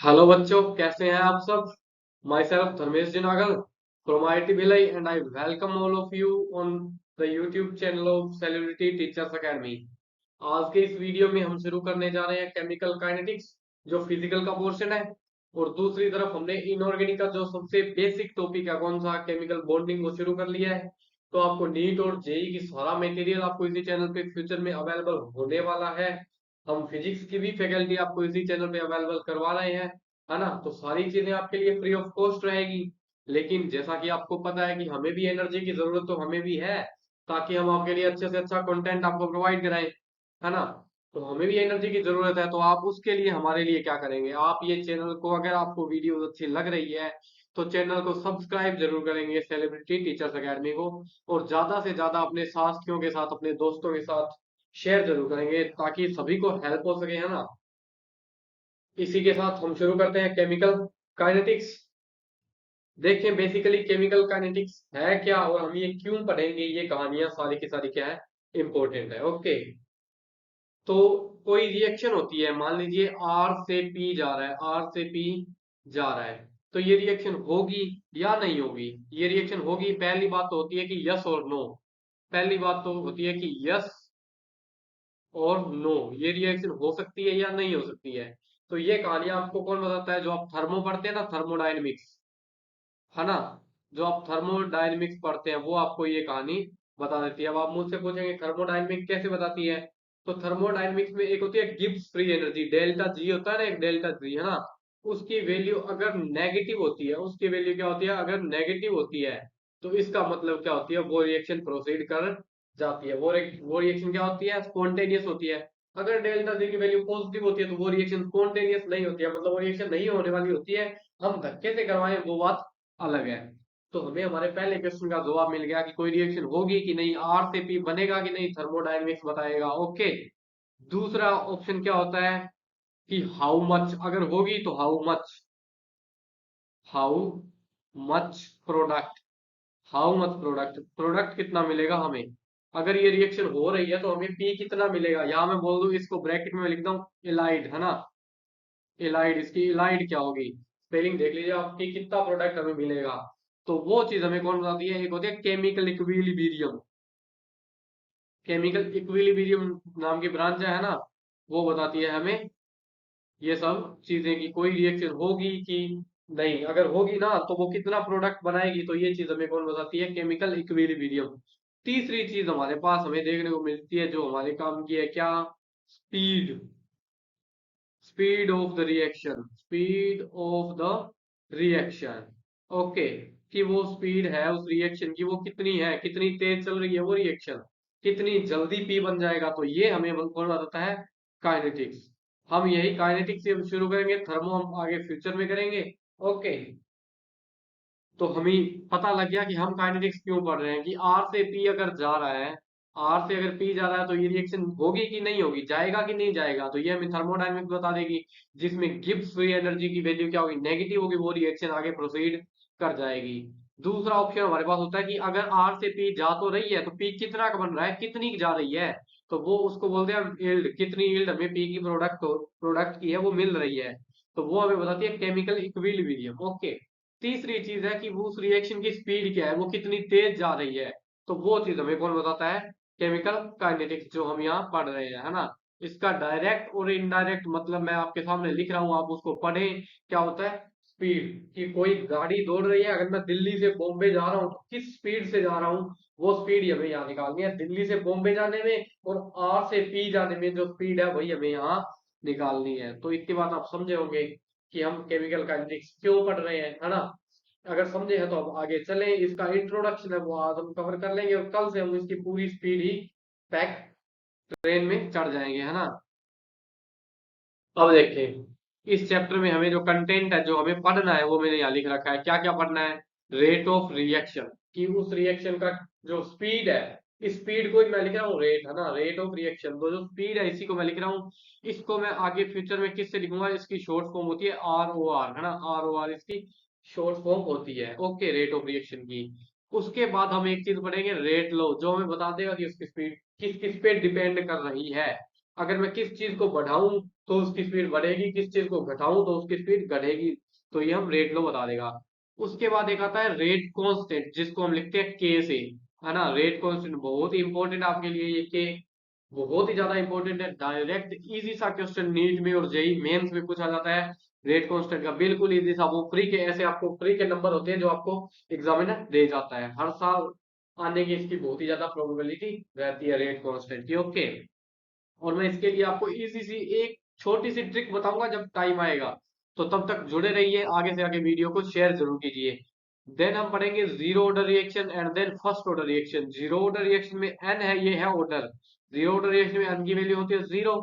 Hello बच्चों, कैसे हैं आप सब। Myself Dharmesh Jinagal from IT Bhilai and I welcome all of you on the YouTube channel of celebrity teachers academy. आज के इस वीडियो में हम शुरू करने जा रहे हैं केमिकल काइनेटिक्स, जो फिजिकल का पोर्शन है। और दूसरी तरफ हमने इनऑर्गेनिक का जो सबसे बेसिक टॉपिक है, कौन सा, केमिकल बॉन्डिंग, वो शुरू कर लिया है। तो आपको नीट और जेई की सारा मटेरियल आपको इसी चैनल पे फ्यूचर में अवेलेबल होने वाला है। हम फिजिक्स की भी फैकल्टी आपको इसी चैनल पे अवेलेबल करवा रहे हैं, है ना। तो सारी चीजें आपके लिए फ्री ऑफ कॉस्ट रहेगी। लेकिन जैसा कि आपको पता है कि हमें भी एनर्जी की जरूरत तो हमें भी है, ताकि हम आपके लिए अच्छे से अच्छा कंटेंट आपको प्रोवाइड कराएं, है ना। तो हमें भी एनर्जी की जरूरत है, तो आप उसके लिए हमारे लिए क्या करेंगे, आप ये चैनल को, अगर आपको वीडियो अच्छी लग रही है तो चैनल को सब्सक्राइब जरूर करेंगे, सेलिब्रिटी टीचर्स अकेडमी को। और ज्यादा से ज्यादा अपने साथियों के साथ, अपने दोस्तों के साथ शेयर जरूर करेंगे, ताकि सभी को हेल्प हो सके, है ना। इसी के साथ हम शुरू करते हैं केमिकल काइनेटिक्स। देखें, बेसिकली केमिकल काइनेटिक्स है क्या और हम ये क्यों पढ़ेंगे, ये कहानियां सारी की सारी क्या है, इंपॉर्टेंट है। ओके। तो कोई रिएक्शन होती है, मान लीजिए आर से पी जा रहा है, आर से पी जा रहा है। तो ये रिएक्शन होगी या नहीं होगी। ये रिएक्शन होगी, पहली बात तो होती है कि यस और नो। पहली बात तो होती है कि यस और नो, ये रिएक्शन हो सकती है या नहीं हो सकती है। तो ये कहानियां आपको कौन बताता है, जो आप थर्मो पढ़ते हैं ना, थर्मोडायनेमिक्स, है ना। जो आप थर्मोडायनेमिक्स पढ़ते हैं वो आपको ये कहानी बता देती है। अब आप मुझसे पूछेंगे थर्मोडायनेमिक्स कैसे बताती है। तो थर्मोडायनेमिक्स में एक होती है Gibbs free energy, delta G होता है ना, एक डेल्टा जी, है ना। उसकी वैल्यू अगर नेगेटिव होती है, उसकी वैल्यू क्या होती है, अगर नेगेटिव होती है, तो इसका मतलब क्या होती है, वो रिएक्शन प्रोसीड कर जाती है। वो रिएक्शन क्या होती है, स्पॉन्टेनियस होती है। अगर डेल्टा जी की वैल्यू पॉजिटिव होती है तो वो रिएक्शन स्पॉन्टेनियस नहीं होती है, मतलब वो रिएक्शन नहीं होने वाली होती है। हम धक्के से करवाएं वो बात अलग है। तो हमें हमारे पहले क्वेश्चन का जवाब मिल गया कि कोई रिएक्शन होगी कि नहीं, आर से पी बनेगा कि नहीं, थर्मोडायनेमिक्स बताएगा। ओके। दूसरा ऑप्शन क्या होता है कि हाउ मच, अगर होगी तो how much, how much product, how much product, product कितना मिलेगा हमें। अगर ये रिएक्शन हो रही है तो हमें पी कितना मिलेगा, यहां मैं बोल दूं, इसको ब्रैकेट में लिख दूं एलाइड, है ना। एलाइड, इसकी एलाइड क्या होगी, स्पेलिंग देख लीजिए आप, कि कितना प्रोडक्ट हमें मिलेगा। तो वो चीज हमें कौन बताती है, एक होती है केमिकल इक्विलिब्रियम। केमिकल इक्विलिब्रियम नाम की ब्रांच है ना, वो बताती है हमें ये सब चीजें, कि कोई रिएक्शन होगी कि नहीं। अगर होगी ना तो वो कितना प्रोडक्ट बनाएगी, तो ये चीज हमें कौन बताती है, केमिकल इक्विलिब्रियम। तीसरी चीज हमारे पास हमें देखने को मिलती है, जो हमारे काम की है, क्या, speed, speed of the reaction, speed of the reaction. Okay. कि वो स्पीड है उस रिएक्शन की, वो कितनी है, कितनी तेज चल रही है वो रिएक्शन, कितनी जल्दी पी बन जाएगा। तो ये हमें कौन बताता है, काइनेटिक्स। हम यही काइनेटिक्स से शुरू करेंगे, थर्मो हम आगे फ्यूचर में करेंगे। ओके। तो हमें पता लग गया कि हम काइनेटिक्स क्यों पढ़ रहे हैं, कि आर से पी अगर जा रहा है, आर से अगर पी जा रहा है तो ये रिएक्शन होगी कि नहीं होगी, जाएगा कि नहीं जाएगा, तो ये हमें थर्मोडायनेमिक्स बता देगी। जिसमें गिब्स फ्री एनर्जी की वैल्यू क्या होगी, नेगेटिव होगी, वो रिएक्शन आगे प्रोसीड कर जाएगी। दूसरा ऑप्शन हमारे पास होता है कि अगर आर से पी जा तो रही है, तो पी कितना का बन रहा है, कितनी जा रही है, तो वो उसको बोलते हैं यील्ड, कितनी यील्ड हमें पी की प्रोडक्ट की है वो मिल रही है। तो वो हमें बताती है केमिकल इक्विलिब्रियम। ओके। तीसरी चीज है कि वो उस रिएक्शन की स्पीड क्या है, वो कितनी तेज जा रही है। तो वो चीज हमें कौन बताता है, केमिकल काइनेटिक्स, जो हम यहाँ पढ़ रहे हैं, है ना। इसका डायरेक्ट और इनडायरेक्ट मतलब मैं आपके सामने लिख रहा हूँ, आप उसको पढ़ें। क्या होता है, स्पीड, कि कोई गाड़ी दौड़ रही है, अगर मैं दिल्ली से बॉम्बे जा रहा हूँ तो किस स्पीड से जा रहा हूँ, वो स्पीड ही हमें यहाँ निकालनी है, दिल्ली से बॉम्बे जाने में और आर से पी जाने में जो स्पीड है वही हमें यहाँ निकालनी है। तो इतनी बात आप समझे होंगे कि हम केमिकल काइनेटिक्स क्यों पढ़ रहे हैं, है ना। अगर समझे हैं तो अब आगे चलें, इसका इंट्रोडक्शन है वो आज हम कवर कर लेंगे, और कल से हम इसकी पूरी स्पीड ही पैक ट्रेन में चढ़ जाएंगे, है ना। अब देखें, इस चैप्टर में हमें जो कंटेंट है, जो हमें पढ़ना है, वो मैंने यहाँ लिख रखा है। क्या क्या पढ़ना है, रेट ऑफ रिएक्शन, कि उस रिएक्शन का जो स्पीड है, इस स्पीड को ही मैं लिख रहा हूँ रेट, है ना, रेट ऑफ रिएक्शन। तो जो स्पीड है इसी को मैं लिख रहा हूँ। इसको मैं आगे फ्यूचर में किससे लिखूंगा, इसकी शॉर्ट फॉर्म होती है आर ओ आर, है ना, आर ओ आर इसकी शॉर्ट फॉर्म होती है। ओके, रेट ऑफ रिएक्शन की। उसके बाद हम एक चीज पढ़ेंगे, रेट लो, जो हमें बता देगा कि उसकी स्पीड किस किस पे डिपेंड कर रही है। अगर मैं किस चीज को बढ़ाऊं तो उसकी स्पीड बढ़ेगी, किस चीज को घटाऊं तो उसकी स्पीड घटेगी। तो ये हम रेट लो बता देगा। उसके बाद एक आता है रेट कांस्टेंट, जिसको हम लिखते हैं के से, है ना। रेट कांस्टेंट बहुत ही इंपॉर्टेंट आपके लिए, ये के बहुत ही ज्यादा इंपॉर्टेंट है। डायरेक्ट इजी सा क्वेश्चन नीट में और जेई मेंस में पूछा जाता है रेट कांस्टेंट का, बिल्कुल इजी सा। वो फ्री के, ऐसे आपको फ्री के नंबर होते हैं जो आपको एग्जामिनर दे जाता है हर साल आने की, इसकी बहुत ही ज्यादा प्रोबेबिलिटी रहती है रेट कांस्टेंट की। ओके, और मैं इसके लिए आपको इजी सी एक छोटी सी ट्रिक बताऊंगा जब टाइम आएगा। तो तब तक जुड़े रहिए, आगे से आगे वीडियो को शेयर जरूर कीजिए। देन हम पढ़ेंगे zero order reaction and then first order reaction. Zero order reaction में एन है, ये है ऑर्डर। जीरो ऑर्डर रिएक्शन में एन की वैल्यू होती है जीरो,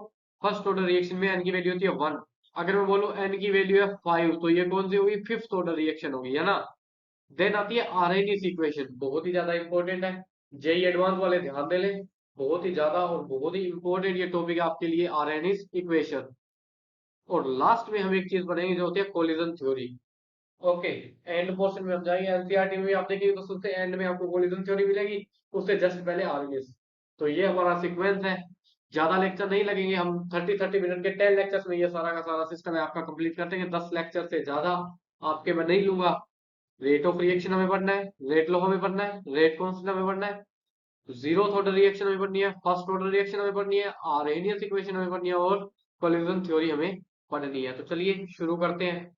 फर्स्ट ऑर्डर रिएक्शन में एन की वैल्यू होती है वन। अगर मैं बोलूं एन की वैल्यू है फाइव, तो ये कौन सी होगी, फिफ्थ ऑर्डर रिएक्शन होगी, है ना। देन आती है आरएनएस इक्वेशन, बहुत ही ज्यादा इंपॉर्टेंट है, जेई एडवांस वाले ध्यान दे लें। बहुत ही ज्यादा और बहुत ही इंपॉर्टेंट ये टॉपिक है आपके लिए, आरएनएस इक्वेशन। और लास्ट में हम एक चीज पढ़ेंगे जो होती है collision theory. Okay, end portion में हम जाएंगे, एनसीईआरटी में भी आप देखेंगे तो सबसे एंड में आपको कोलिजन थ्योरी मिलेगी, उससे जस्ट पहले आरएनएस। तो ये हमारा सीक्वेंस है। ज्यादा लेक्चर नहीं लगेंगे, हम 30-30 मिनट के 10 लेक्चर्स में ये सारा का सारा सिस्टम है आपका कंप्लीट कर देंगे। 10 लेक्चर से ज्यादा आपके मैं नहीं लूंगा। रेट ऑफ रिएक्शन हमें पढ़ना है, रेट लॉ हमें पढ़ना है, रेट कांस्टेंट हमें पढ़ना है, जीरो ऑर्डर रिएक्शन हमें पढ़नी है, फर्स्ट ऑर्डर रिएक्शन हमें पढ़नी है, आर्हेनियस इक्वेशन हमें पढ़नी है, और कोलिजन थ्योरी हमें पढ़नी है। तो चलिए शुरू करते हैं।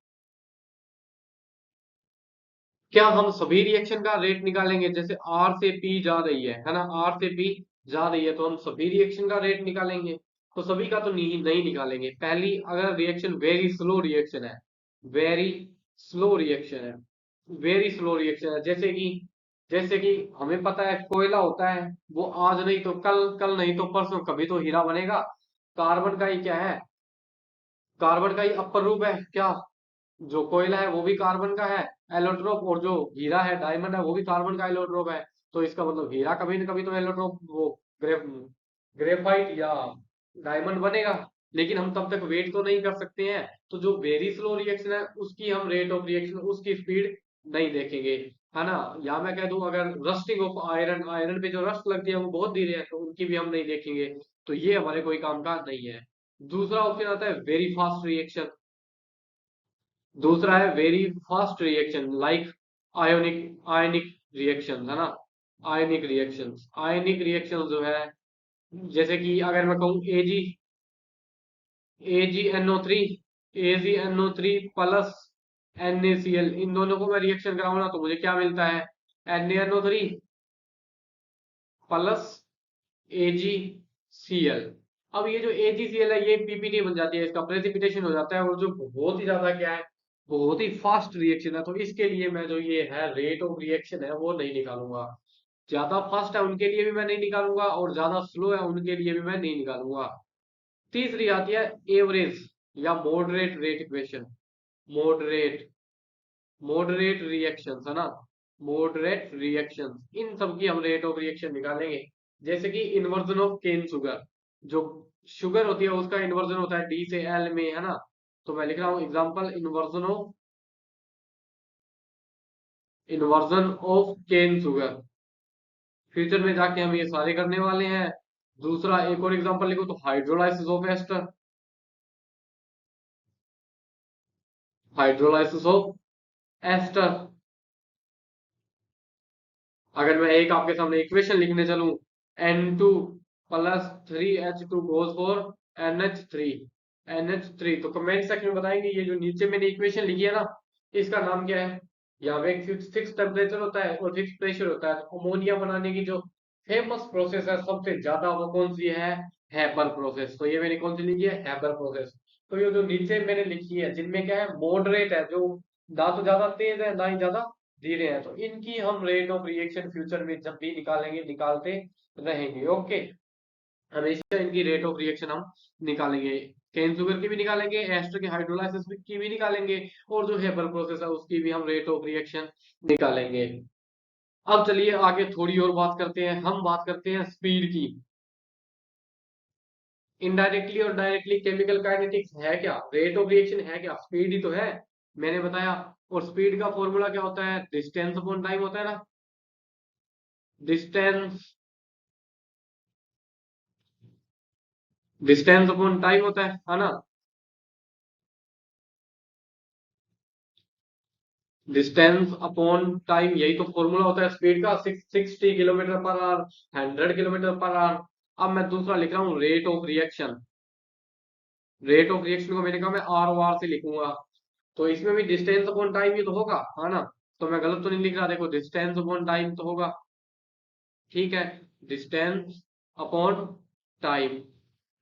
क्या हम सभी रिएक्शन का रेट निकालेंगे, जैसे आर से पी जा रही है ना, आर से पी जा रही है तो हम सभी रिएक्शन का रेट निकालेंगे? तो सभी का तो नहीं निकालेंगे। पहली, अगर रिएक्शन वेरी स्लो रिएक्शन है, वेरी स्लो रिएक्शन है, वेरी स्लो रिएक्शन है, जैसे कि हमें पता है कोयला होता है, वो आज नहीं तो कल, कल नहीं तो परसों कभी तो हीरा बनेगा। कार्बन का ही क्या है, कार्बन का ही अपर रूप है क्या, जो कोयला है वो भी कार्बन का है एलोट्रोप, और जो हीरा है, डायमंड है, वो भी कार्बन का एलोट्रोप है। तो इसका मतलब हीरा कभी ना कभी तो एलोट्रोप, वो ग्रेफाइट या डायमंड बनेगा। लेकिन हम तब तक वेट तो नहीं कर सकते हैं। तो जो वेरी स्लो रिएक्शन है उसकी हम रेट ऑफ रिएक्शन, उसकी स्पीड नहीं देखेंगे, है ना। या मैं कह दूं, अगर रस्टिंग ऑफ आयरन, आयरन पे जो रस्ट लगती है वो बहुत धीरे है, तो उनकी भी हम नहीं देखेंगे। तो ये हमारे कोई काम का नहीं है। दूसरा ऑप्शन आता है वेरी फास्ट रिएक्शन। दूसरा है very fast reaction, like ionic, ionic reaction, है ना। आयनिक रिएक्शन, आयनिक रिएक्शन जो है, जैसे कि अगर मैं कहूँ एजी, AgNO3, AgNO3 प्लस NaCl, इन दोनों को मैं रिएक्शन कराऊं ना, तो मुझे क्या मिलता है, NaNO3 प्लस AgCl। अब ये जो AgCl है ये पीपीटी बन जाती है, इसका प्रेसिपिटेशन हो जाता है, और जो बहुत ही ज्यादा क्या है, बहुत ही फास्ट रिएक्शन है। तो इसके लिए मैं जो ये है रेट ऑफ रिएक्शन है वो नहीं निकालूंगा। ज्यादा फास्ट है उनके लिए भी मैं नहीं निकालूंगा, और ज्यादा स्लो है उनके लिए भी मैं नहीं निकालूंगा। तीसरी आती है एवरेज या moderate rate equation. Moderate, moderate reactions, है ना, मॉडरेट रिएक्शंस, इन सब की हम रेट ऑफ रिएक्शन निकालेंगे। जैसे कि इन्वर्जन ऑफ केन शुगर, जो शुगर होती है उसका इन्वर्जन होता है डी से एल में, है ना। तो मैं लिख रहा हूं example, inversion of cane sugar. Future में जाके हम ये सारे करने वाले हैं। दूसरा एक और एग्जांपल लिखो तो hydrolysis of ester, hydrolysis of ester. अगर मैं एक आपके सामने इक्वेशन लिखने चलूं, N2 plus 3H2 goes for NH3, NH3, तो कमेंट सेक्शन में बताएंगे ये जो नीचे मैंने इक्वेशन लिखी है ना, इसका नाम क्या है। यहाँ पे एक फिक्स टेम्परेचर होता है और फिक्स प्रेशर होता है। तो अमोनिया बनाने की जो फेमस प्रोसेस है सबसे ज्यादा, वो कौन सी है, हैबर प्रोसेस। तो ये मैंने कौन सी लिखी है, हैबर प्रोसेस। तो ये जो नीचे मैंने लिखी है, जिनमें क्या है, मॉडरेट है, जो ना तो ज्यादा तेज है ना ही ज्यादा धीरे हैं, तो इनकी हम रेट ऑफ रिएक्शन फ्यूचर में जब भी निकालेंगे, निकालते रहेंगे। ओके, हमेशा इनकी रेट ऑफ रिएक्शन हम निकालेंगे। केन शुगर की भी निकालेंगे, एस्टर के हाइड्रोलाइसिस की भी निकालेंगे, और जो हेबर प्रोसेस है उसकी भी हम रेट ऑफ रिएक्शन निकालेंगे। अब चलिए आगे थोड़ी और बात करते हैं, हम बात करते हैं स्पीड की। इनडायरेक्टली और डायरेक्टली केमिकल काइनेटिक्स है क्या, रेट ऑफ रिएक्शन है क्या, स्पीड ही तो है, मैंने बताया। और स्पीड का फॉर्मूला क्या होता है, डिस्टेंस अपॉन टाइम होता है ना। डिस्टेंस डिस्टेंस अपॉन टाइम होता है ना। डिस्टेंस अपॉन टाइम, यही तो फॉर्मूला होता है स्पीड का, 60 kilometre per hour, 100 kilometre per hour. अब मैं दूसरा लिख रहा हूँ rate of reaction. Rate of reaction को मैंने कहा मैं आर ओ आर से लिखूंगा, तो इसमें भी डिस्टेंस अपॉन टाइम ही तो होगा, है ना। तो मैं गलत तो नहीं लिख रहा, देखो डिस्टेंस अपॉन टाइम तो होगा, ठीक है। Distance upon time.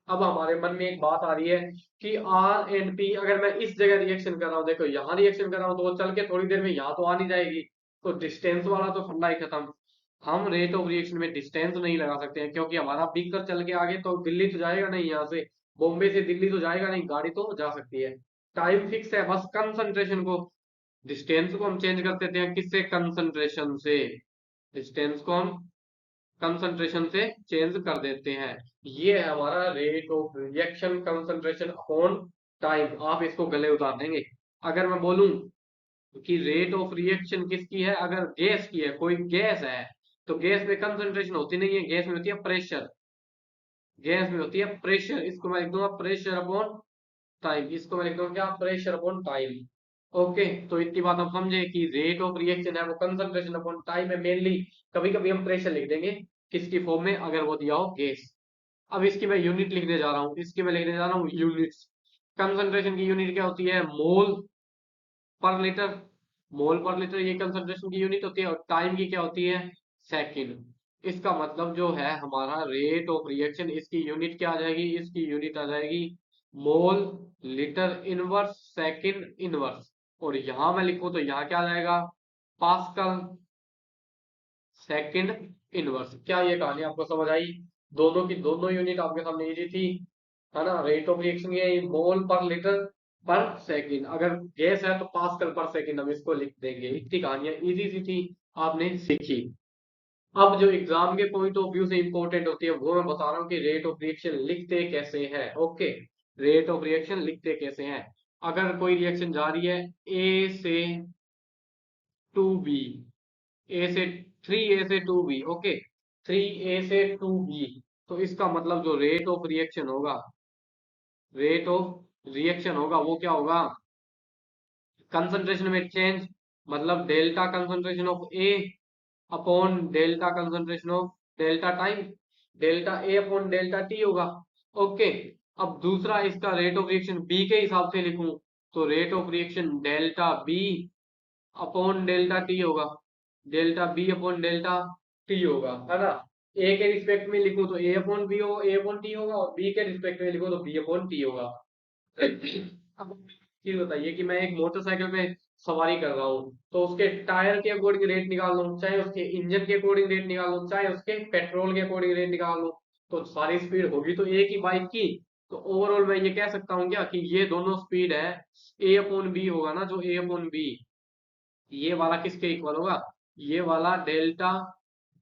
अब हमारे मन में एक बात आ रही है कि आर एंड पी, अगर मैं इस जगह रिएक्शन कर रहा हूँ, देखो यहाँ रिएक्शन कर रहा हूँ, तो वो चल के थोड़ी देर में यहाँ तो आ नहीं जाएगी, तो डिस्टेंस वाला तो फंडा ही खत्म। हम रेट ऑफ रिएक्शन में डिस्टेंस नहीं लगा सकते हैं, क्योंकि हमारा बीकर चल के आगे तो दिल्ली तो जाएगा नहीं, यहाँ से बॉम्बे से दिल्ली तो जाएगा नहीं, गाड़ी तो जा सकती है। टाइम फिक्स है, बस कंसंट्रेशन को, डिस्टेंस को हम चेंज कर देते हैं किससे, कंसंट्रेशन से। डिस्टेंस को हम कंसंट्रेशन से चेंज कर देते हैं। ये है हमारा rate of reaction, concentration upon time. आप इसको गले उतार देंगे। अगर मैं बोलूं कि रेट ऑफ रिएक्शन किसकी है, अगर गैस की है, कोई गैस है, तो गैस में कंसंट्रेशन होती नहीं है, गैस में होती है प्रेशर। गैस में होती है प्रेशर, इसको मैं लिख दूंगा प्रेशर अपॉन टाइम। इसको मैं लिख दूंगा क्या, प्रेशर अपॉन टाइम। ओके, तो इतनी बात हम समझे कि रेट ऑफ रिएक्शन है वो कंसंट्रेशन अपॉन टाइम है मेनली। कभी कभी हम प्रेशर लिख देंगे किसकी फॉर्म में, अगर वो दिया हो गैस। अब इसकी मैं यूनिट लिखने जा रहा हूँ, इसकी मैं लिखने जा रहा हूँ यूनिट्स। कंसंट्रेशन की यूनिट क्या होती है, मोल पर लीटर। मोल पर लीटर ये कंसंट्रेशन की यूनिट होती है, और टाइम की क्या होती है, सेकंड। इसका मतलब जो है हमारा रेट ऑफ रिएक्शन, इसकी यूनिट क्या आ जाएगी, इसकी यूनिट आ जाएगी mole litre inverse second inverse. और यहां मैं लिखूं तो यहाँ क्या आ जाएगा, पास्कल सेकंड इनवर्स। क्या ये कहानी आपको समझ आई, दोनों की दोनों यूनिट आपके सामने इजी थी, है ना। रेट ऑफ रिएक्शन ये मोल पर लीटर पर सेकंड, अगर गैस है तो पास्कल पर सेकंड हम इसको लिख देंगे। इतनी कहानियां इजी सी थी, आपने सीखी। अब जो एग्जाम के पॉइंट ऑफ व्यू से इंपॉर्टेंट होती है वो मैं बता रहा हूँ कि रेट ऑफ रिएक्शन लिखते कैसे हैं। ओके, रेट ऑफ रिएक्शन लिखते कैसे हैं। अगर कोई रिएक्शन जा रही है ए से टू बी, ए से 3 a से 2b, ओके, 3 a से 2b, तो इसका मतलब जो रेट ऑफ रिएक्शन होगा, रेट ऑफ रिएक्शन होगा वो क्या होगा, कंसंट्रेशन में चेंज, मतलब delta concentration of A upon delta concentration of delta time, delta A upon delta T होगा। ओके, अब दूसरा इसका रेट ऑफ रिएक्शन बी के हिसाब से लिखूं, तो rate of reaction delta B upon delta T होगा, delta B upon delta T होगा, है ना। ए के रिस्पेक्ट में लिखूं तो ए अपॉन बी हो, ए अपॉन टी होगा, और बी के रिस्पेक्ट में लिखूं तो बी अपॉन टी होगा। अब चीज बताइए कि मैं एक मोटरसाइकिल में सवारी कर रहा हूँ, तो उसके टायर के अकॉर्डिंग रेट निकाल लूं, चाहे उसके इंजन के अकॉर्डिंग रेट निकाल लूं, चाहे उसके पेट्रोल के अकॉर्डिंग रेट निकाल लूं, तो सारी स्पीड होगी तो एक ही बाइक की। तो ओवरऑल मैं ये कह सकता हूँ क्या कि ये दोनों स्पीड है, ए अपॉन बी होगा ना, जो ए अपॉन बी, ये वाला किसके इक्वल होगा, ये वाला डेल्टा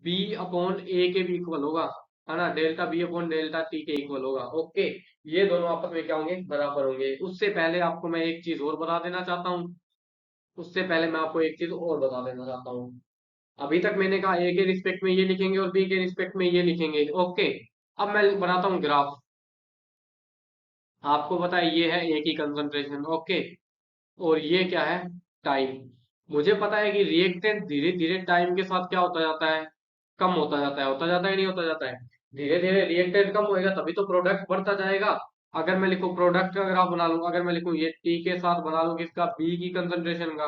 बी अपॉन ए के भी इक्वल होगा, है ना, delta B upon delta T के इक्वल होगा। ओके, ये दोनों आपस में क्या होंगे, बराबर होंगे। उससे पहले आपको मैं एक चीज और बता देना चाहता हूँ, उससे पहले मैं आपको एक चीज और बता देना चाहता हूँ। अभी तक मैंने कहा ए के रिस्पेक्ट में ये लिखेंगे और बी के रिस्पेक्ट में ये लिखेंगे, ओके। अब मैं बनाता हूँ ग्राफ। आपको पता है ये है ए की कंसंट्रेशन, ओके, और ये क्या है, टाइम। मुझे पता है कि रिएक्टेंट धीरे धीरे टाइम के साथ क्या होता जाता है, कम होता जाता है नहीं होता जाता है। धीरे धीरे रिएक्टेंट कम होएगा तभी तो प्रोडक्ट बढ़ता जाएगा। अगर मैं लिखूं प्रोडक्ट का ग्राफ बना लूं, अगर मैं लिखूं ये टी के साथ बना लूं किसका, बी की कंसंट्रेशन का,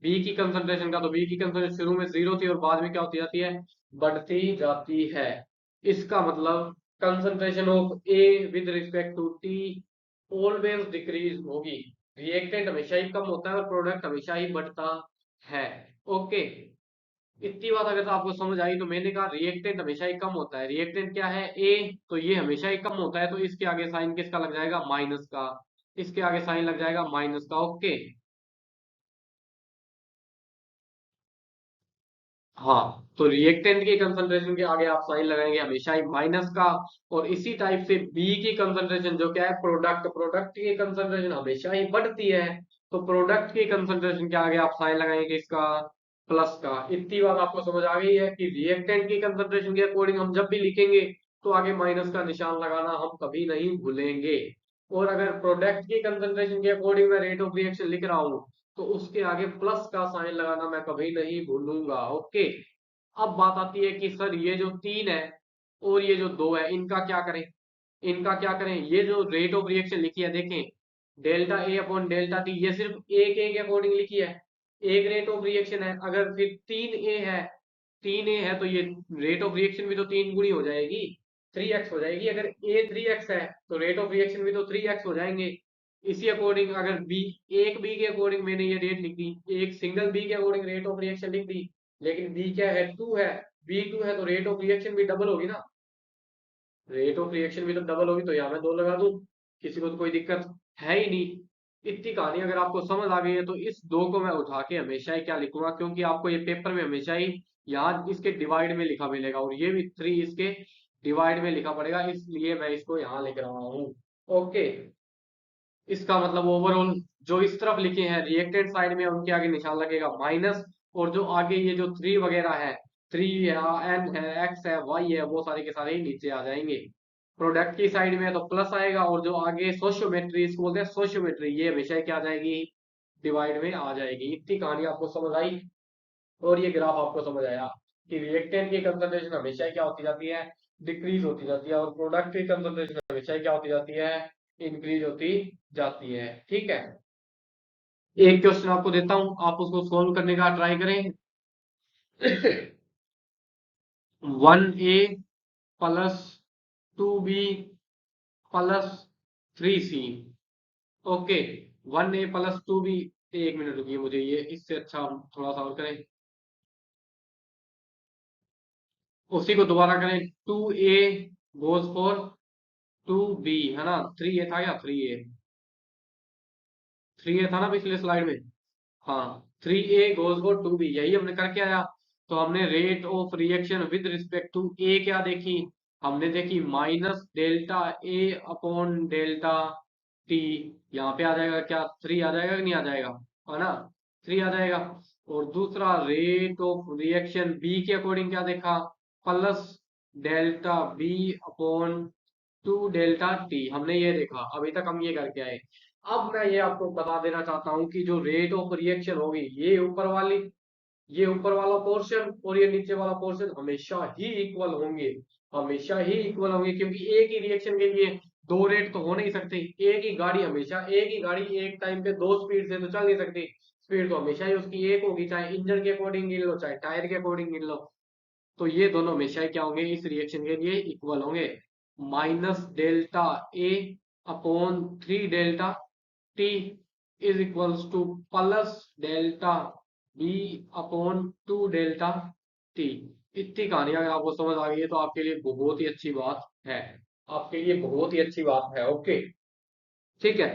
बी की कंसंट्रेशन का, तो बी की कंसंट्रेशन शुरू में जीरो थी और बाद में क्या होती जाती है, बढ़ती जाती है। इसका मतलब concentration of A with respect to T always decrease होगी। रिएक्टेंट हमेशा ही कम होता है और प्रोडक्ट हमेशा ही बढ़ता है। ओके, इतनी बात अगर आपको समझ आई, तो मैंने कहा रिएक्टेंट हमेशा ही कम होता है, रिएक्टेंट क्या है ए, तो ये हमेशा ही कम होता है, तो इसके आगे साइन किसका लग जाएगा, माइनस का, इसके आगे साइन लग जाएगा माइनस का। ओके, हाँ, तो रिएक्टेंट की कंसंट्रेशन के आगे आप साइन लगाएंगे हमेशा ही माइनस का। और इसी टाइप से बी की कंसंट्रेशन जो क्या है, प्रोडक्ट, प्रोडक्ट की कंसंट्रेशन हमेशा ही बढ़ती है, तो प्रोडक्ट की कंसंट्रेशन के आगे आप साइन लगाएंगे इसका, प्लस का। इतनी बात आपको समझ आ गई है कि रिएक्टेंट की कंसंट्रेशन के अकॉर्डिंग हम जब भी लिखेंगे तो आगे माइनस का निशान लगाना हम कभी नहीं भूलेंगे। और अगर प्रोडक्ट की कंसंट्रेशन के अकॉर्डिंग मैं रेट ऑफ रिएक्शन लिख रहा हूँ तो उसके आगे प्लस का साइन लगाना मैं कभी नहीं भूलूंगा। ओके, अब बात आती है कि सर ये जो 3 है और ये जो 2 है इनका क्या करें। इनका क्या करें, ये जो रेट ऑफ रिएक्शन लिखी है देखें, delta A upon delta T, ये सिर्फ एक ए के अकॉर्डिंग लिखी है, एक रेट ऑफ रिएक्शन है। अगर फिर 3 ए है, 3 ए है तो ये रेट ऑफ रिएक्शन भी तो 3 गुनी हो जाएगी, 3x हो जाएगी। अगर ए 3x है तो रेट ऑफ रिएक्शन भी तो 3x हो जाएंगे। इसी अकॉर्डिंग अगर बी, एक बी के अकॉर्डिंग मैंने ये रेट लिख दी, एक सिंगल बी के अकॉर्डिंग रेट ऑफ रिएक्शन लिख दी, लेकिन बी क्या है, 2 है, बी 2 है तो रेट ऑफ रिएक्शन भी डबल होगी ना, रेट ऑफ रिएक्शन भी तो डबल होगी, तो यहाँ मैं 2 लगा दूं, किसी को तो कोई दिक्कत है ही नहीं। इतनी कहानी अगर आपको समझ आ गई है तो इस 2 को मैं उठा के हमेशा ही क्या लिखूंगा, क्योंकि आपको ये पेपर में हमेशा ही यहाँ इसके डिवाइड में लिखा मिलेगा और ये भी 3 इसके डिवाइड में लिखा पड़ेगा, इसलिए मैं इसको यहाँ लिख रहा हूँ। ओके, इसका मतलब ओवरऑल जो इस तरफ लिखे हैं रिएक्टेंट साइड में उनके आगे निशान लगेगा माइनस, और जो आगे ये जो 3 वगैरह है, 3 है, n है, x है, y है, वो सारे के सारे ही नीचे आ जाएंगे। प्रोडक्ट की साइड में तो प्लस आएगा, और जो आगे सोशियोमेट्री, इसको बोलते हैं सोशियोमेट्री, ये हमेशा क्या आ जाएगी, डिवाइड में आ जाएगी। इतनी कहानी आपको समझ आई और ये ग्राफ आपको समझ आया कि रिएक्टेंट की कंसंट्रेशन हमेशा क्या होती जाती है, डिक्रीज होती जाती है, और प्रोडक्ट की कंसंट्रेशन हमेशा क्या होती जाती है, इंक्रीज होती जाती है। ठीक है, एक क्वेश्चन आपको देता हूं, आप उसको सोल्व करने का ट्राई करें। 1a plus 2b plus 3c। Okay, 1a plus 2b, एक मिनट रुकिए, मुझे ये इससे अच्छा हम थोड़ा सा और करें, उसी को दोबारा करें। 2a गोज फॉर 2b, है ना, 3a था क्या, 3a, 3a था ना पिछले स्लाइड में। हाँ, 3a गोज फॉर 2b, यही हमने करके आया। तो हमने rate of reaction with respect to A क्या देखी, हमने देखी minus delta A upon delta T. यहाँ पे आ जाएगा क्या, 3 आ जाएगा कि नहीं आ जाएगा, है ना, 3 आ जाएगा। और दूसरा रेट ऑफ रिएक्शन बी के अकॉर्डिंग क्या देखा, plus delta B upon 2 delta T, हमने ये देखा, अभी तक हम ये करके आए। अब मैं ये आपको बता देना चाहता हूँ कि जो रेट ऑफ रिएक्शन होगी, ये ऊपर वाला पोर्शन और ये नीचे वाला पोर्शन हमेशा ही इक्वल होंगे, हमेशा ही इक्वल होंगे, क्योंकि एक ही रिएक्शन के लिए 2 रेट तो हो नहीं सकते। एक ही गाड़ी एक टाइम पे 2 स्पीड से तो चल नहीं सकती, स्पीड तो हमेशा ही उसकी एक होगी, चाहे इंजन के अकॉर्डिंग गिन लो चाहे टायर के अकॉर्डिंग गिन लो। तो ये दोनों हमेशा ही क्या होंगे, इस रिएक्शन के लिए इक्वल होंगे। Minus delta A upon 3 delta T is equals to plus delta B upon 2 delta T. इतनी कहानी अगर आपको समझ आ गई है तो आपके लिए बहुत ही अच्छी बात है, आपके लिए बहुत ही अच्छी बात है। ओके, ठीक है,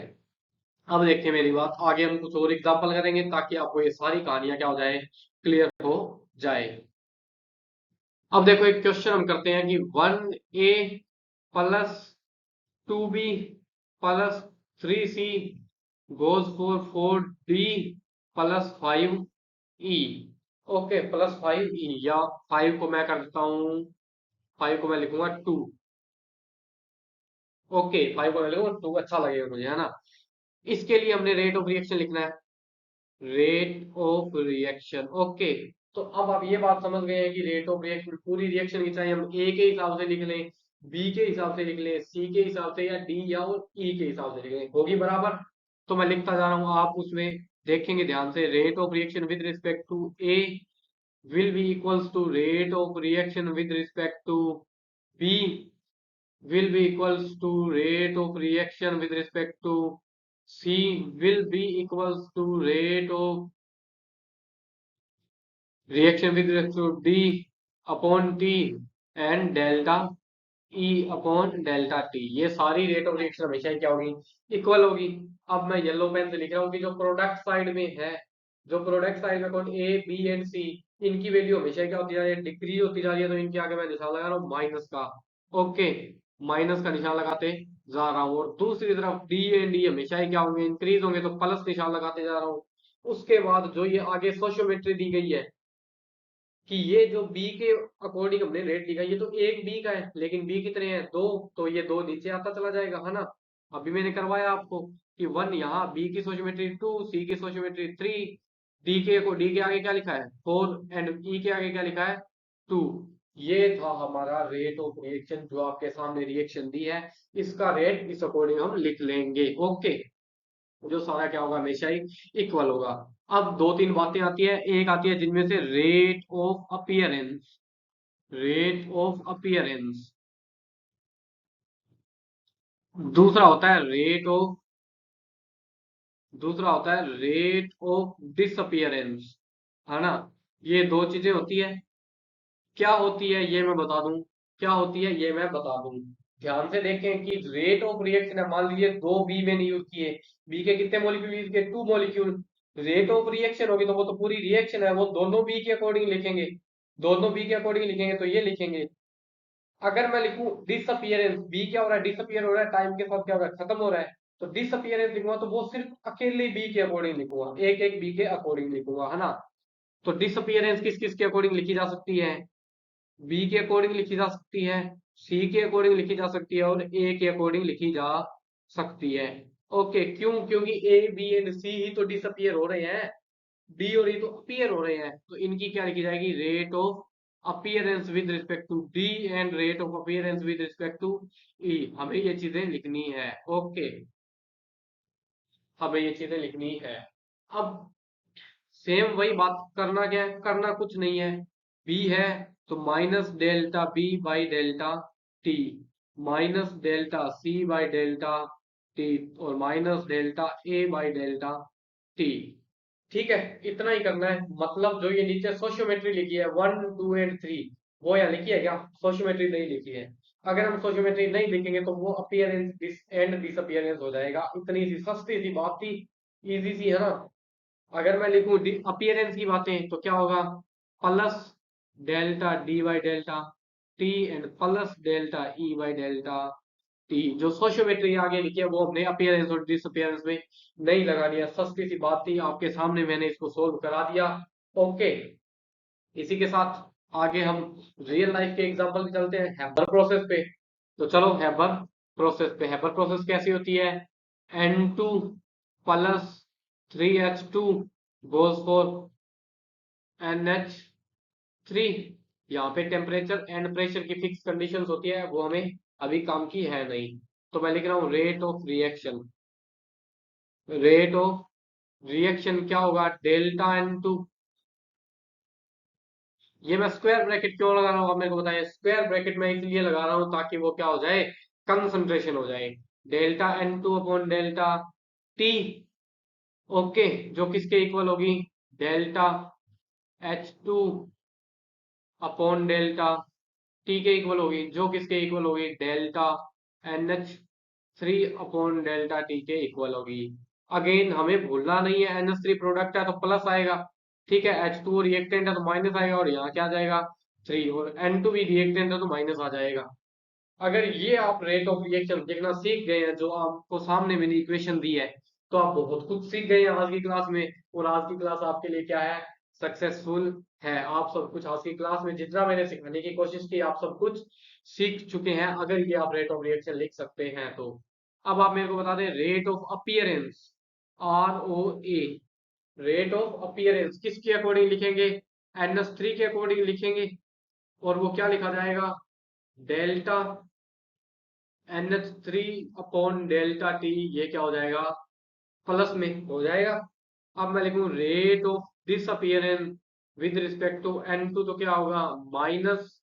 अब देखिए मेरी बात, आगे हम कुछ और एग्जांपल करेंगे ताकि आपको ये सारी कहानियां क्या हो जाए, क्लियर हो जाए। अब देखो एक क्वेश्चन हम करते हैं कि 1a plus 2b plus 3c goes for 4d plus 5e। Okay, plus 5e, या 5 को मैं कर देता हूं, 5 को मैं लिखूंगा 2। ओके, 5 को मैं लिखूंगा 2, अच्छा लगेगा मुझे, है ना। इसके लिए हमने रेट ऑफ रिएक्शन लिखना है, रेट ऑफ रिएक्शन। ओके, तो अब आप ये बात समझ गए हैं कि रेट ऑफ रिएक्शन, पूरी रिएक्शन की चाहे हम ए के हिसाब से लिख लें, बी के हिसाब से लिख लें, सी के हिसाब से, या डी या ई के हिसाब से लिख लें, होगी बराबर। तो मैं लिखता जा रहा हूं, आप उसमें देखेंगे ध्यान से, rate of reaction with respect to A will be equals to rate of reaction with respect to b will be equals to rate of reaction with respect to c will be equals to rate of reaction with respect to d upon t and delta e upon delta T. ये सारी rate of reaction हमेशा ही क्या होगी, equal होगी। अब मैं yellow pen से लिख रहा हूँ कि जो प्रोडक्ट साइड में है, जो प्रोडक्ट साइड में कौन, ए बी एंड सी, इनकी वैल्यू हमेशा क्या होती जा रही है, डिक्रीज होती जा रही है, तो इनके आगे मैं निशान लगा रहा हूँ माइनस का। ओके, माइनस का निशान लगाते जा रहा हूँ, और दूसरी तरफ डी एंड डी हमेशा ही क्या होंगे, इंक्रीज होंगे, तो प्लस निशान लगाते जा रहा हूँ। उसके बाद जो ये आगे सोशियोमेट्री दी गई है, कि ये जो बी के अकॉर्डिंग हमने रेट लिखा, ये तो एक बी का है, लेकिन बी कितने हैं, दो, तो ये दो नीचे आता चला जाएगा, है ना। अभी मैंने करवाया आपको कि वन, यहाँ बी की सोशियोमेट्री टू, सी की सोशियोमेट्री थ्री, डी के आगे क्या लिखा है, फोर, एंड ई के आगे क्या लिखा है, टू। ये था हमारा रेट ऑफ रिएक्शन, जो आपके सामने रिएक्शन दी है, इसका रेट इस अकॉर्डिंग हम लिख लेंगे। ओके, जो सारा क्या होगा, हमेशा ही इक्वल होगा। अब दो तीन बातें आती है, एक आती है जिनमें से rate of appearance, rate of appearance, दूसरा होता है रेट ऑफ, दूसरा होता है रेट ऑफ डिसअपियरेंस, है ना। ये दो चीजें होती है। क्या होती है ये मैं बता दूं, क्या होती है ये मैं बता दूं। ध्यान से देखें कि रेट ऑफ रिएक्शन है, मान लीजिए दो बी मैंने यूज किए, बी के कितने मॉलिक्यूल यूज किए, two molecule. Rate of reaction होगी तो वो तो पूरी रिएक्शन है, वो दोनों बी के अकॉर्डिंग लिखेंगे, दोनों बी के अकॉर्डिंग लिखेंगे, तो ये लिखेंगे। अगर मैं लिखूं डिसअपियरेंस, बी क्या हो रहा है, डिसअपियर हो रहा है, टाइम के साथ क्या हो रहा है, खत्म हो रहा है, तो डिसअपियरेंस लिखूंगा तो वो सिर्फ अकेले बी के अकॉर्डिंग लिखूंगा, एक एक बी के अकॉर्डिंग लिखूंगा, है ना। तो डिसअपियरेंस किस किस के अकॉर्डिंग लिखी जा सकती है, बी के अकॉर्डिंग लिखी जा सकती है, सी के अकॉर्डिंग लिखी जा सकती है, और ए के अकॉर्डिंग लिखी जा सकती है। ओके, क्यों, क्योंकि ए बी एंड सी ही तो डिसअपियर हो रहे हैं, डी और ई तो अपीयर हो रहे हैं, तो इनकी क्या लिखी जाएगी, rate of appearance with respect to D and rate of appearance with respect to E, हमें ये चीजें लिखनी है। ओके, हमें ये चीजें लिखनी है। अब सेम वही बात, करना क्या है, करना कुछ नहीं है, बी है तो minus delta B by delta T, minus delta C by delta T, और minus delta A by delta T. ठीक है, इतना ही करना है। मतलब जो ये नीचे सोशियोमेट्री लिखी है वन टू एंड थ्री, वो यहाँ लिखी है क्या, सोशियोमेट्री नहीं लिखी है। अगर हम सोशियोमेट्री नहीं लिखेंगे तो वो अपीयरेंस एंड डिसअपियरेंस हो जाएगा। इतनी सी सस्ती सी बात थी, इजी सी, है ना। अगर मैं लिखूं अपीयरेंस की बातें तो क्या होगा, plus delta D by delta T and plus delta E by delta T. जो सोशियोमेट्री आगे लिखी है वो हमने अपीयरेंस और डिसअपियरेंस में नहीं लगानी है, सस्ती सी बात थी, आपके सामने मैंने इसको सोल्व करा दिया। ओके, इसी के साथ आगे हम रियल लाइफ के एग्जांपल पे चलते हैं, हैबर प्रोसेस पे। तो चलो हैबर प्रोसेस पे, हैबर प्रोसेस कैसी होती है, N2 plus 3H2 goes for NH3। यहाँ पे टेम्परेचर एंड प्रेशर की फिक्स कंडीशंस होती है, वो हमें अभी काम की है नहीं। तो मैं लिख रहा हूँ rate of reaction, rate of reaction क्या होगा, डेल्टा N2। ये मैं स्क्वायर ब्रैकेट क्यों लगा रहा हूँ, आप मेरे को बताइए। स्क्वायर ब्रैकेट में इसलिए लगा रहा हूँ ताकि वो क्या हो जाए, कंसंट्रेशन हो जाए, delta N2 upon delta T. Okay, जो किसके इक्वल होगी, delta H2 upon delta T के इक्वल होगी, जो किसके इक्वल होगी, delta NH3 upon delta T के इक्वल होगी। अगेन हमें भूलना नहीं है, NH3 प्रोडक्ट है तो प्लस आएगा, ठीक है, H2 रिएक्टेंट है तो माइनस आएगा, और यहाँ क्या आ जाएगा, थ्री, और N2 भी रिएक्टेंट है तो माइनस आ जाएगा। अगर ये आप रेट ऑफ रिएक्शन देखना सीख गए हैं, जो आपको सामने मैंने इक्वेशन दी है, तो आप बहुत कुछ सीख गए हैं आज की क्लास में। और आज की क्लास आपके लिए क्या है, सक्सेसफुल है। आप सब कुछ आज की क्लास में जितना मैंने सिखाने की कोशिश की, आप सब कुछ सीख चुके हैं, अगर ये आप रेट ऑफ रिएक्शन लिख सकते हैं तो। अब आप मेरे को बता दें rate of appearance, ROA, rate of appearance किसके अकॉर्डिंग लिखेंगे, NH3 के अकॉर्डिंग लिखेंगे, और वो क्या लिखा जाएगा, delta NH3 upon delta T, ये क्या हो जाएगा, प्लस में हो जाएगा। अब मैं लिखूं rate of disappearance with respect to N2, तो क्या होगा, minus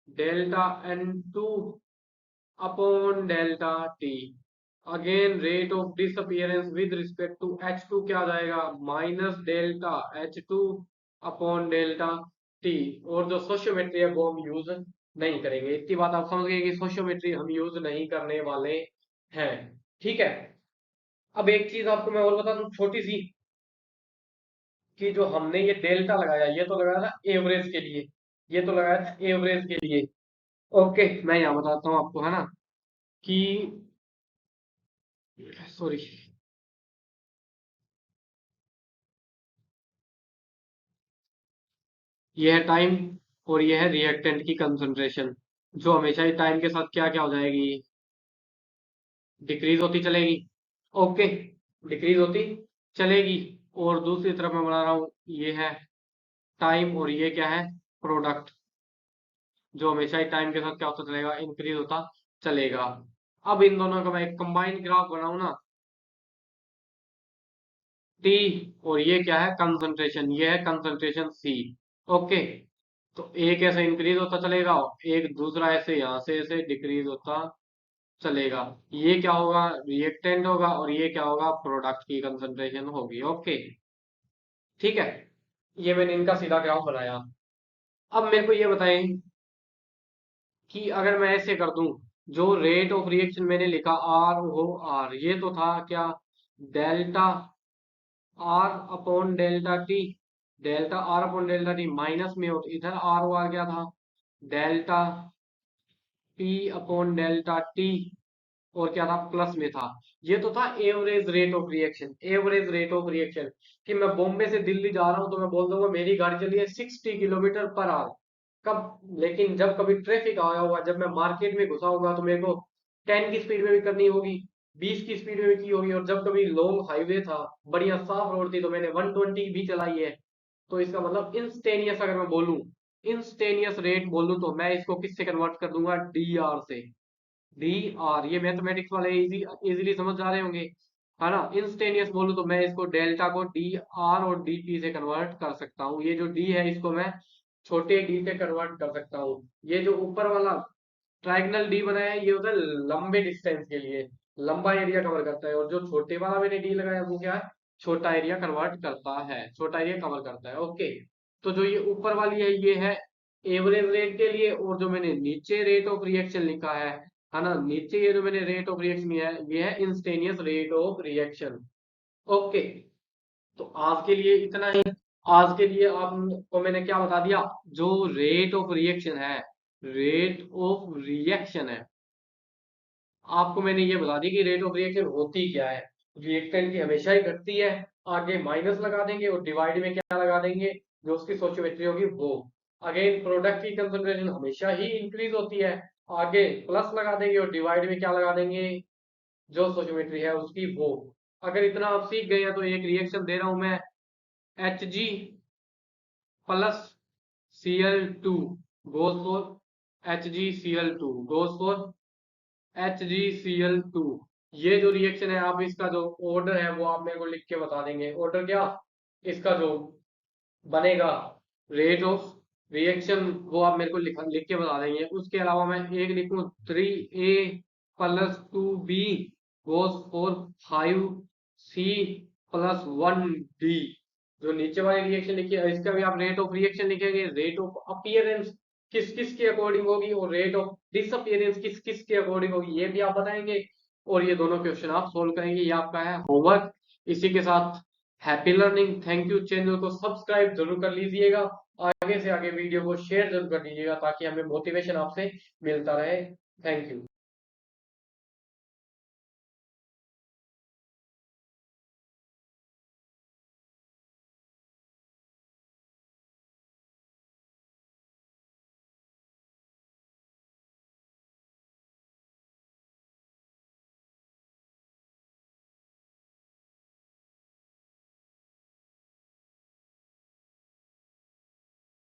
delta N2 upon delta T. Again rate of disappearance with respect to H2 क्या आ जाएगा, minus delta H2 upon delta T. और जो सोशियोमेट्री है वो हम यूज नहीं करेंगे, इतनी बात आप समझ गए कि सोशियोमेट्री हम यूज नहीं करने वाले हैं। ठीक है, अब एक चीज आपको मैं और बता दूं छोटी सी, कि जो हमने ये डेल्टा लगाया, ये तो लगाया था एवरेज के लिए, ये तो लगाया था एवरेज के लिए। ओके, मैं यहाँ बताता हूँ आपको, है ना, कि सॉरी, ये है टाइम और ये है रिएक्टेंट की कंसंट्रेशन, जो हमेशा ही टाइम के साथ क्या क्या हो जाएगी, डिक्रीज होती चलेगी। ओके, डिक्रीज होती चलेगी। और दूसरी तरफ मैं बना रहा हूँ, ये है टाइम और ये क्या है, प्रोडक्ट, जो हमेशा ही टाइम के साथ क्या होता चलेगा, इंक्रीज होता चलेगा। अब इन दोनों का मैं एक कंबाइंड ग्राफ बनाऊं ना, टी और ये क्या है, कंसंट्रेशन, ये है कंसंट्रेशन सी। ओके, तो एक ऐसे इंक्रीज होता चलेगा, एक दूसरा ऐसे यहाँ से ऐसे डिक्रीज होता चलेगा। ये क्या होगा, रिएक्टेंट होगा, और ये क्या होगा, प्रोडक्ट की कंसंट्रेशन होगी। ओके, ठीक है, ये मैंने इनका सीधा ग्राफ बनाया। अब मेरे को ये बताएं कि अगर मैं ऐसे कर दूं, जो रेट ऑफ रिएक्शन मैंने लिखा आर ओ आर, ये तो था क्या, delta R upon delta T, delta R upon delta T minus में, और इधर आर ओ आर क्या था, delta P upon delta T, और क्या था, प्लस में था। ये तो था average rate of reaction, average rate of reaction, कि मैं बॉम्बे से दिल्ली जा रहा हूं तो मैं बोल दूंगा मेरी गाड़ी चली है 60 किलोमीटर पर आवर। कब, लेकिन जब कभी ट्रैफिक आया होगा, जब मैं मार्केट में घुसा होगा, तो मेरे को 10 की स्पीड में भी करनी होगी, 20 की स्पीड में भी की होगी, और जब कभी लॉन्ग हाईवे था, बढ़िया साफ रोड थी, तो मैंने 120 भी चलाई है। तो इसका मतलब इंस्टेनियस, अगर मैं बोलूं इंस्टेनियस रेट बोलूं, तो मैं इसको किससे कन्वर्ट कर दूंगा, डी आर से। डी आर, ये मैथमेटिक्स वाले इजीली समझ जा रहे होंगे, है ना। इंस्टेनियस बोलूं तो मैं इसको डेल्टा को डी आर और डी पी से कन्वर्ट कर सकता हूँ। ये जो डी है, इसको मैं छोटे डी से कन्वर्ट कर सकता हूँ। ये जो ऊपर वाला ट्राइगनल डी बनाया है, ये होता है लंबे डिस्टेंस के लिए, लंबा एरिया कवर करता है। और जो छोटे वाला मैंने डी लगाया, वो क्या है, छोटा एरिया कन्वर्ट करता है, छोटा एरिया कवर करता है। ओके, तो जो ये ऊपर वाली है, ये है एवरेज रेट के लिए, और जो मैंने नीचे रेट ऑफ रिएक्शन लिखा है ना, नीचे ये जो मैंने रेट ऑफ रिएक्शन लिया है, ये है instantaneous rate of reaction. Okay, तो आज के लिए इतना ही। आज के लिए आपको मैंने क्या बता दिया, जो रेट ऑफ रिएक्शन है, रेट ऑफ रिएक्शन है, आपको मैंने ये बता दी कि रेट ऑफ रिएक्शन होती क्या है। रिएक्टेंट की हमेशा ही घटती है, आगे माइनस लगा देंगे और डिवाइड में क्या लगा देंगे, जो उसकी स्टोइचियोमेट्री होगी वो। अगेन प्रोडक्ट की कंसंट्रेशन हमेशा ही इंक्रीज होती है, आगे प्लस लगा देंगे और डिवाइड में क्या लगा देंगे, जो स्टोइचियोमेट्री है उसकी वो। अगर इतना आप सीख गए हैं, तो एक रिएक्शन दे रहा हूं मैं, Hg plus Cl2 goes for HgCl2 goes for HgCl2। ये जो रिएक्शन है, आप इसका जो ऑर्डर है वो आप मेरे को लिख के बता देंगे। ऑर्डर क्या, इसका जो बनेगा रेट ऑफ रिएक्शन, वो आप मेरे को लिख के बता देंगे। उसके अलावा मैं एक लिखूं, 3A plus 2B goes for 5C plus 1D। जो नीचे वाली रिएक्शन लिखी है, इसका भी आप रेट ऑफ रिएक्शन लिखेंगे, रेट ऑफ अपीयरेंस किस किस के अकॉर्डिंग होगी, और रेट ऑफ डिसअपीयरेंस किस किस के अकॉर्डिंग होगी, ये भी आप बताएंगे। और ये दोनों क्वेश्चन आप सोल्व करेंगे, ये आपका है होमवर्क। इसी के साथ happy learning, thank you. Channel को सब्सक्राइब जरूर कर लीजिएगा, आगे से आगे वीडियो को शेयर जरूर कर दीजिएगा, ताकि हमें मोटिवेशन आपसे मिलता रहे। Thank you.